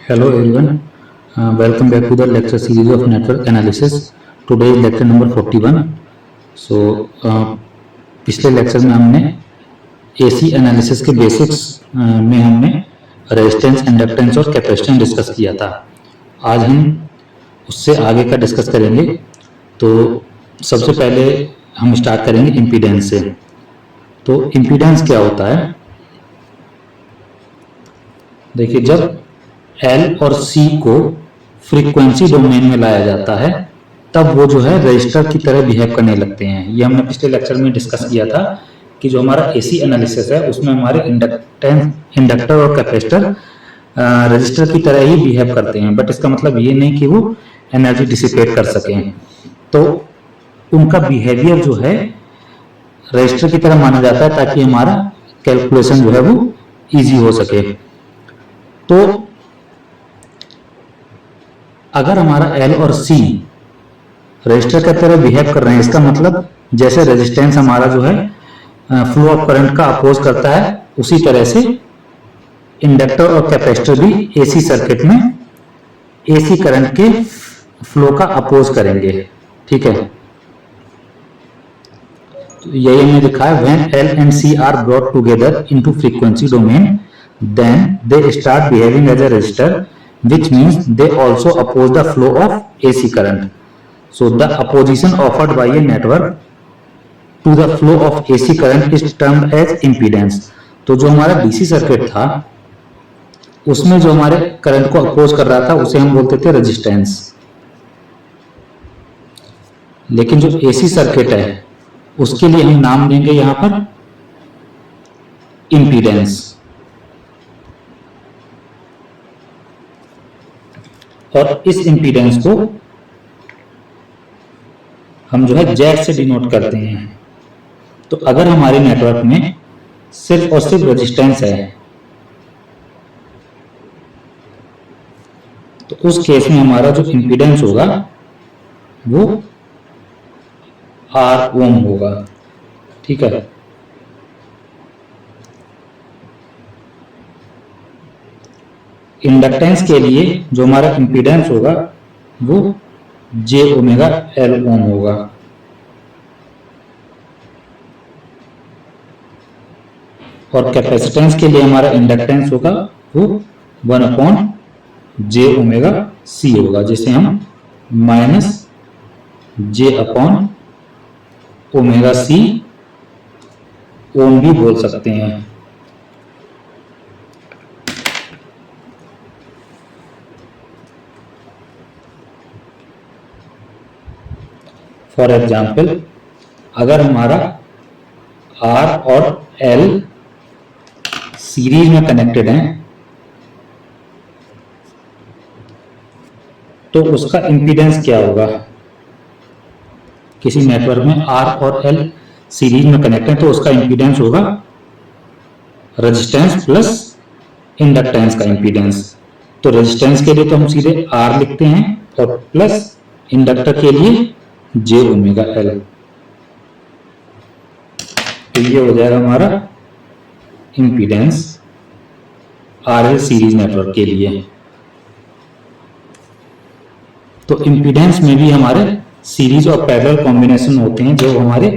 Hello everyone, welcome back to the lecture series of network analysis. Today is lecture number 41. पिछले lecture में हमने AC analysis के basics में हमने resistance, inductance और कैपेसिटेंस डिस्कस किया था। आज हम उससे आगे का डिस्कस करेंगे। तो सबसे पहले हम स्टार्ट करेंगे इम्पीडेंस से। तो इम्पीडेंस क्या होता है? देखिए, जब एल और सी को फ्रीक्वेंसी डोमेन में लाया जाता है तब वो जो है रजिस्टर की तरह बिहेव करने लगते हैं। ये हमने पिछले लेक्चर में डिस्कस किया था कि जो हमारा एसी एनालिसिस है उसमें हमारे इंडक्टर और कैपेसिटर रजिस्टर की तरह ही बिहेव करते हैं, बट इसका मतलब ये नहीं कि वो एनर्जी डिसिपेट कर सकें। तो उनका बिहेवियर जो है रजिस्टर की तरह माना जाता है ताकि हमारा कैलकुलेशन जो है वो इजी हो सके। तो अगर हमारा एल और सी रजिस्टर की तरह बिहेव कर रहे हैं, इसका मतलब जैसे रेजिस्टेंस हमारा जो है फ्लो ऑफ करंट का अपोज करता है, उसी तरह से इंडक्टर और कैपेसिटर भी एसी सर्किट में एसी करंट के फ्लो का अपोज करेंगे। ठीक है, तो यही हमने लिखा है, when L and C are brought together into frequency domain then they start behaving as a resistor, which means they also oppose the flow of AC current. So the opposition offered by a network to the flow of AC current is termed as impedance. तो जो हमारा DC circuit था उसमें जो हमारे current को oppose कर रहा था उसे हम बोलते थे रेजिस्टेंस। लेकिन जो AC सर्किट है उसके लिए हम नाम देंगे यहां पर इम्पीडेंस। और इस इम्पीडेंस को हम जो है जेड से डिनोट करते हैं। तो अगर हमारे नेटवर्क में सिर्फ और सिर्फ रेजिस्टेंस है तो उस केस में हमारा जो इम्पीडेंस होगा वो आर ओम होगा। ठीक है, इंडक्टेंस के लिए जो हमारा इम्पीडेंस होगा वो जे ओमेगा एल ओम होगा। और कैपेसिटेंस के लिए हमारा इंडक्टेंस होगा वो 1/जे ओमेगा सी होगा, जिसे हम minus J upon omega C ohm भी बोल सकते हैं। फॉर एग्जाम्पल, अगर हमारा R और L सीरीज में कनेक्टेड हैं तो उसका इम्पीडेंस क्या होगा? किसी नेटवर्क में R और L सीरीज में कनेक्ट है तो उसका इम्पीडेंस होगा रेजिस्टेंस प्लस इंडक्टेंस का इम्पीडेंस। तो रेजिस्टेंस के लिए तो हम सीधे R लिखते हैं और प्लस इंडक्टर के लिए जे ओमेगा एल। तो ये हो जाएगा हमारा इम्पीडेंस आरएल सीरीज नेटवर्क के लिए। तो इम्पीडेंस में भी हमारे सीरीज और पैरेलल कॉम्बिनेशन होते हैं जो हमारे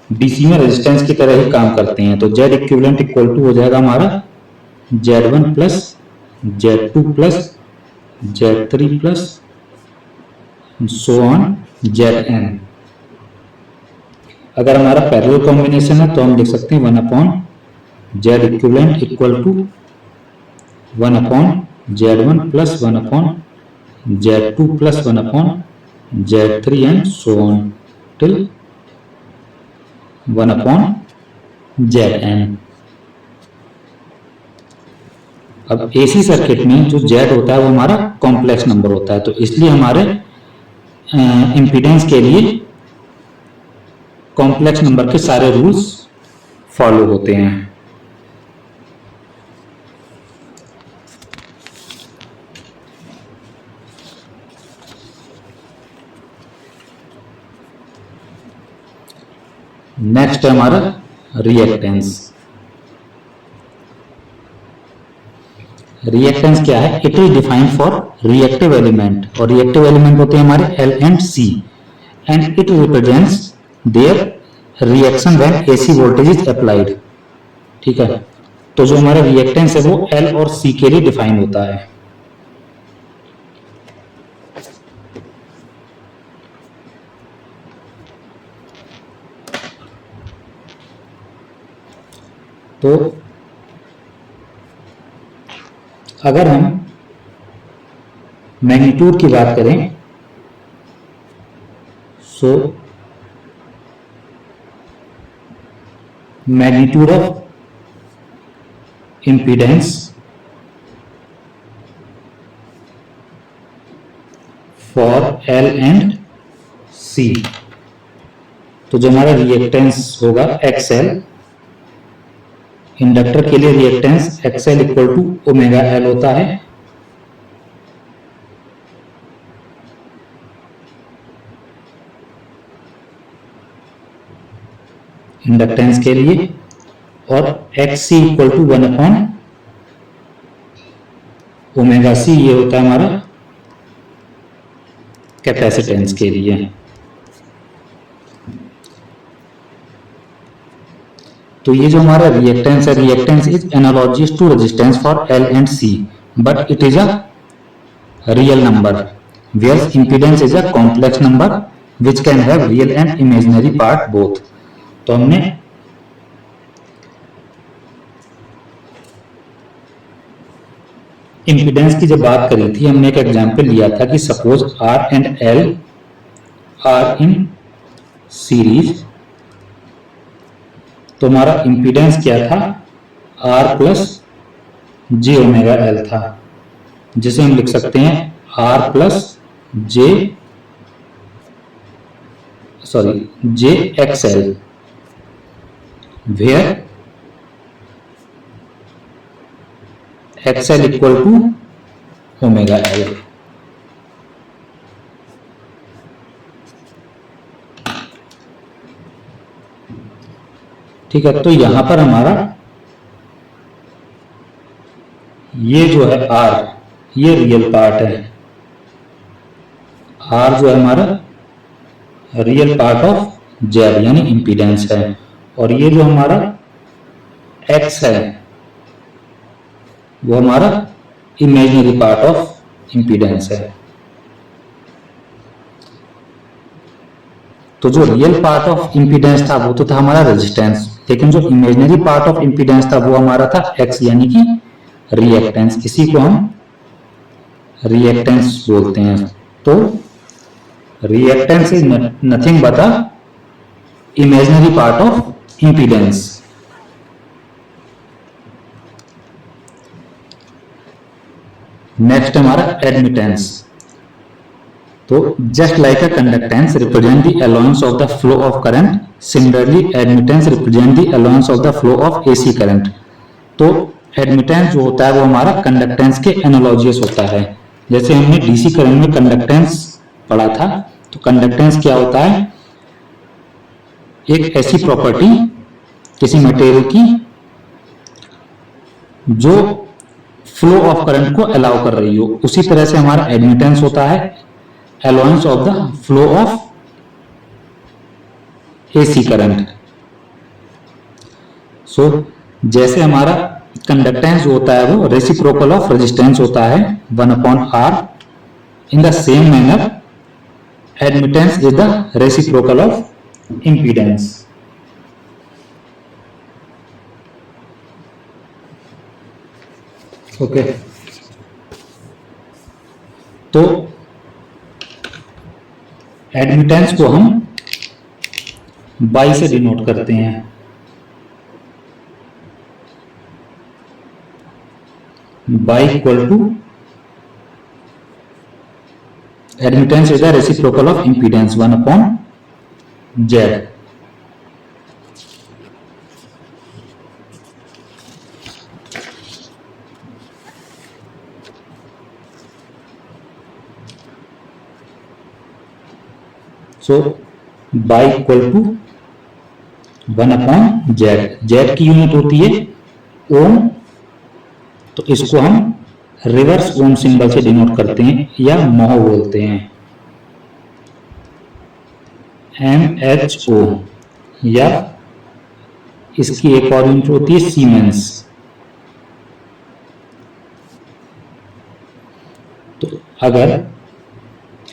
डीसी में रेजिस्टेंस की तरह ही काम करते हैं। तो जेड इक्विवेलेंट इक्वल टू हो जाएगा हमारा Z1 plus Z2 plus Z3 plus so on Zn। अगर हमारा पैरेलल कॉम्बिनेशन है तो हम लिख सकते हैं 1/Z equivalent equal to 1/Z1 plus 1/Z2 plus 1/Z3 and so on till 1/Zn। अब एसी सर्किट में जो Z होता है वो हमारा कॉम्प्लेक्स नंबर होता है, तो इसलिए हमारे इम्पीडेंस के लिए कॉम्प्लेक्स नंबर के सारे रूल्स फॉलो होते हैं। नेक्स्ट है हमारा रिएक्टेंस। रिएक्टेंस क्या है? It is defined for reactive element, और रिएक्टिव एलिमेंट होते हैं हमारे L and C, and it represents their reaction when AC voltage is applied. ठीक है, तो जो हमारा रिएक्टेंस है वो L और C के लिए डिफाइन होता है। तो अगर हम मैग्नीट्यूड की बात करें, so magnitude of impedance for L and C, तो जो हमारा रिएक्टेंस होगा XL, इंडक्टर के लिए reactance XL equal to omega L होता है, इंडक्टेंस के लिए, और XC equal to 1 upon omega C, ये होता है हमारा कैपेसिटेंस के लिए। तो ये जो हमारा रिएक्टेंस है, reactance is analogous to resistance for L and C, but it is a real number, where impedance is a complex number which can have real and imaginary part both. तो हमने impedance की जब बात करी थी, हमने एक एग्जांपल लिया था कि suppose R and L are in series, तो हमारा इंपीडेंस क्या था? R plus J omega L था, जिसे हम लिख सकते हैं R plus J XL, where XL equal to omega L। ठीक है, तो यहां पर हमारा ये जो है R, ये रियल पार्ट है, R जो है हमारा रियल पार्ट ऑफ Z यानी इंपीडेंस है, और ये जो हमारा X है वो हमारा इमेजिनरी पार्ट ऑफ इंपीडेंस है। तो जो रियल पार्ट ऑफ इंपीडेंस था वो तो था हमारा रेजिस्टेंस, लेकिन जो इमेजिनरी पार्ट ऑफ इंपीडेंस था वो हमारा था X यानी कि रिएक्टेंस, इसी को हम रिएक्टेंस बोलते हैं। तो reactance is nothing but a imaginary part of impedance. Next हमारा एडमिटेंस। तो just like a conductance represent the allowance of the flow of current, similarly admittance represent the allowance of the flow of AC current. तो admittance जो होता है वो हमारा conductance के एनालॉजियस होता है। जैसे हमने DC करंट में कंडक्टेंस पढ़ा था, तो कंडक्टेंस क्या होता है? एक ऐसी प्रॉपर्टी किसी मटेरियल की जो फ्लो ऑफ करंट को अलाउ कर रही हो। उसी तरह से हमारा एडमिटेंस होता है allowance of the flow of AC current. So जैसे हमारा कंडक्टेंस जो होता है वो रेसिप्रोकल ऑफ रेजिस्टेंस होता है 1 upon R, in the same manner admittance is the reciprocal of impedance. Okay, तो एडमिटेंस को हम बाई से डिनोट करते हैं। Y equal to admittance is the reciprocal of impedance 1 upon Z। So Y equal to 1 upon Z। Z की unit होती है ohm, तो इसको हम रिवर्स ओम सिंबल से डिनोट करते हैं या मोह बोलते हैं, MHO, या इसकी एक और यूनिट होती है सीमेंस। तो अगर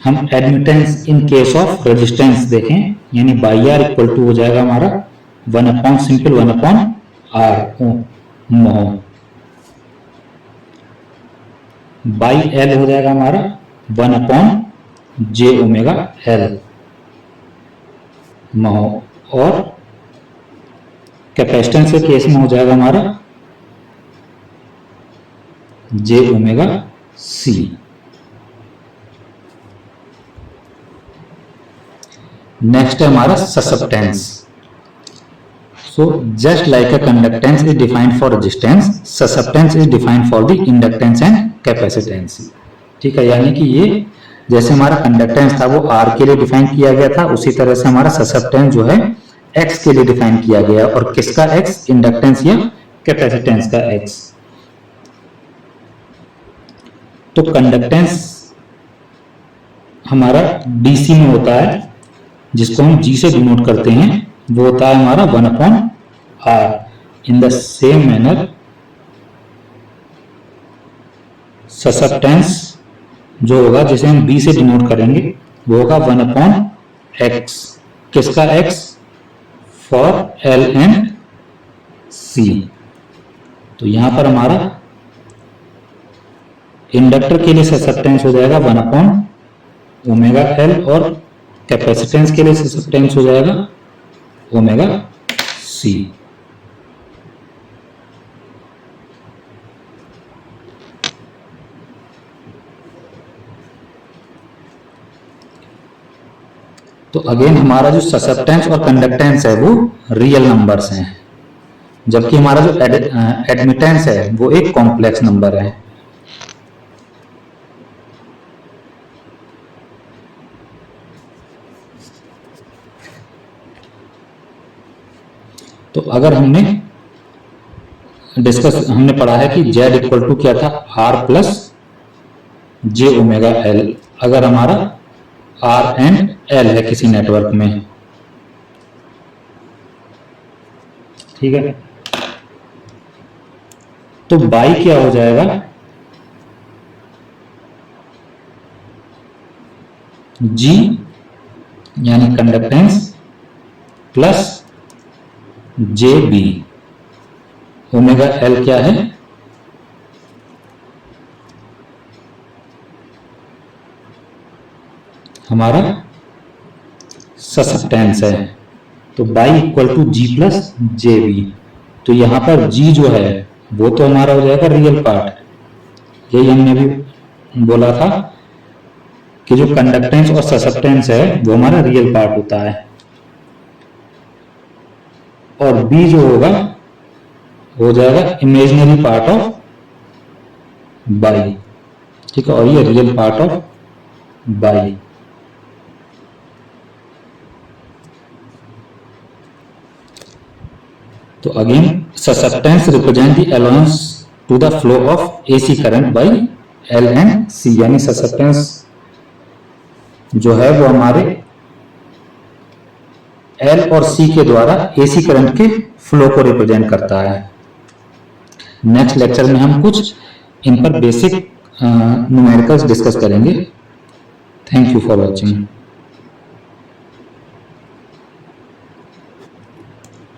हम admittance in case of resistance देखें, यानी बाई आर इक्वल टू हो जाएगा हमारा 1/R मोह, बाई एल हो जाएगा हमारा 1/JωL मोह, और कैपेसिटेंस के केस में हो जाएगा हमारा JωC। नेक्स्ट है हमारा susceptance. So just like a conductance is defined for resistance, susceptance is defined for the inductance and capacitance. ठीक है, यानी कि ये जैसे हमारा कंडक्टेंस था वो R के लिए डिफाइन किया गया था, उसी तरह से हमारा ससेप्टेंस जो है X के लिए डिफाइन किया गया। और किसका X? इंडक्टेंस या कैपेसिटेंस का X। तो कंडक्टेंस हमारा DC में होता है, जिसको हम G से डिनोट करते हैं, वो होता है हमारा 1/R। In the same manner susceptance जो होगा, जिसे हम B से डिनोट करेंगे, वो होगा 1/X। किसका X? For L and C। तो यहां पर हमारा इंडक्टर के लिए ससेप्टेंस हो जाएगा 1/ωL, और कैपेसिटेंस के लिए ससेप्टेंस हो जाएगा ωC। तो अगेन हमारा जो ससेप्टेंस और कंडक्टेंस है वो रियल नंबर्स हैं, जबकि हमारा जो एडमिटेंस है वो एक कॉम्प्लेक्स नंबर है। तो अगर हमने पढ़ा है कि Z इक्वल टू क्या था? R plus JωL। अगर हमारा R एंड L है किसी नेटवर्क में, ठीक है, तो बाई क्या हो जाएगा? G यानी कंडक्टेंस प्लस JB। ωL क्या है? हमारा ससेप्टेंस है। तो Y equal to G plus JB। तो यहां पर G जो है वो तो हमारा हो जाएगा रियल पार्ट। यही हमने भी बोला था कि जो कंडक्टेंस और ससेप्टेंस है वो हमारा रियल पार्ट होता है, और B जो होगा हो जाएगा इमेजिनरी पार्ट ऑफ बाई। ठीक है, और ये रियल पार्ट ऑफ बाई। तो again susceptance represent the allowance to the flow of AC current by L and C, यानी ससेप्टेंस जो है वो हमारे L और C के द्वारा AC करंट के फ्लो को रिप्रेजेंट करता है। नेक्स्ट लेक्चर में हम कुछ इन पर बेसिक न्यूमेरिकल्स डिस्कस करेंगे। Thank you for watching.